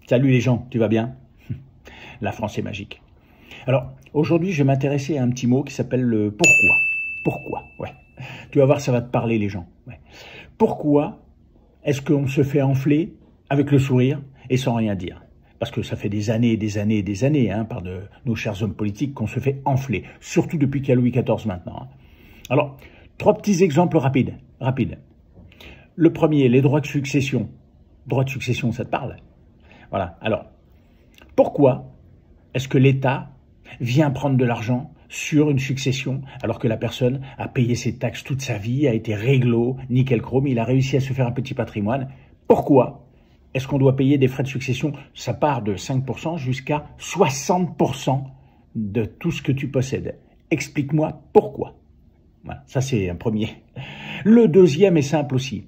Salut les gens, tu vas bien? La France est magique. Alors, aujourd'hui, je vais m'intéresser à un petit mot qui s'appelle le pourquoi. Pourquoi, ouais. Tu vas voir, ça va te parler les gens. Ouais. Pourquoi est-ce qu'on se fait enfler avec le sourire et sans rien dire? Parce que ça fait des années et des années et des années, par de nos chers hommes politiques, qu'on se fait enfler. Surtout depuis qu'il y a Louis XIV maintenant. Alors, 3 petits exemples rapides. Le premier, les droits de succession. Droits de succession, ça te parle? Voilà. Alors, pourquoi est-ce que l'État vient prendre de l'argent sur une succession alors que la personne a payé ses taxes toute sa vie, a été réglo, nickel chrome, il a réussi à se faire un petit patrimoine? Pourquoi est-ce qu'on doit payer des frais de succession? Ça part de 5% jusqu'à 60% de tout ce que tu possèdes. Explique-moi pourquoi. Voilà, ça c'est un premier. Le deuxième est simple aussi.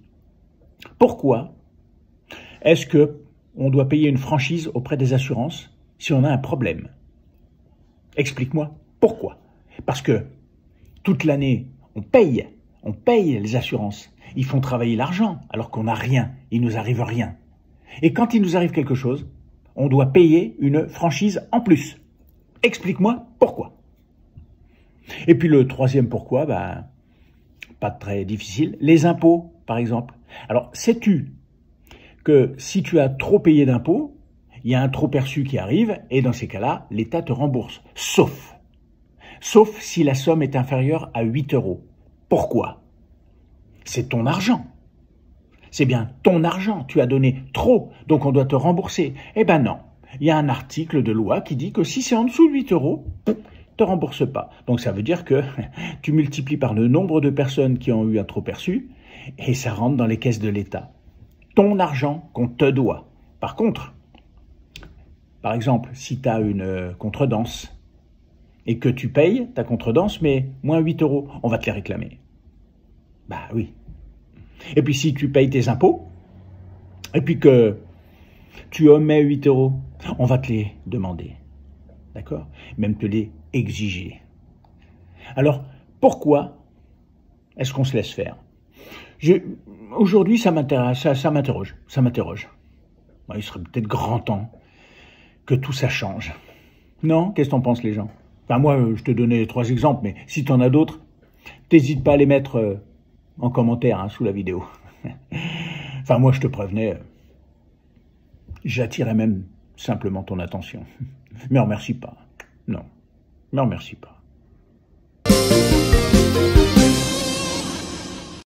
Pourquoi est-ce que on doit payer une franchise auprès des assurances si on a un problème? Explique-moi pourquoi. Parce que toute l'année, on paye les assurances. Ils font travailler l'argent alors qu'on n'a rien, il nous arrive rien. Et quand il nous arrive quelque chose, on doit payer une franchise en plus. Explique-moi pourquoi. Et puis le troisième pourquoi, pas très difficile, les impôts par exemple. Alors sais-tu que si tu as trop payé d'impôts, il y a un trop perçu qui arrive et dans ces cas-là, l'État te rembourse. Sauf si la somme est inférieure à 8 €. Pourquoi? C'est ton argent. C'est bien ton argent. Tu as donné trop, donc on doit te rembourser. Eh ben non. Il y a un article de loi qui dit que si c'est en dessous de 8 €, te rembourse pas. Donc ça veut dire que tu multiplies par le nombre de personnes qui ont eu un trop perçu et ça rentre dans les caisses de l'État. Ton argent qu'on te doit. Par contre, par exemple, si tu as une contredanse et que tu payes ta contredanse, mais moins 8 €, on va te les réclamer. Bah oui. Et puis si tu payes tes impôts, et puis que tu omets 8 €, on va te les demander. D'accord? Même te les exiger. Alors, pourquoi est-ce qu'on se laisse faire? Aujourd'hui, ça m'interroge. Il serait peut-être grand temps que tout ça change. Non? Qu'est-ce que t'en penses, les gens? Enfin, moi, je te donnais 3 exemples, mais si t'en as d'autres, t'hésites pas à les mettre en commentaire sous la vidéo. Enfin, moi, je te prévenais, j'attirais même simplement ton attention. Mais remercie pas. Non, me remercie pas.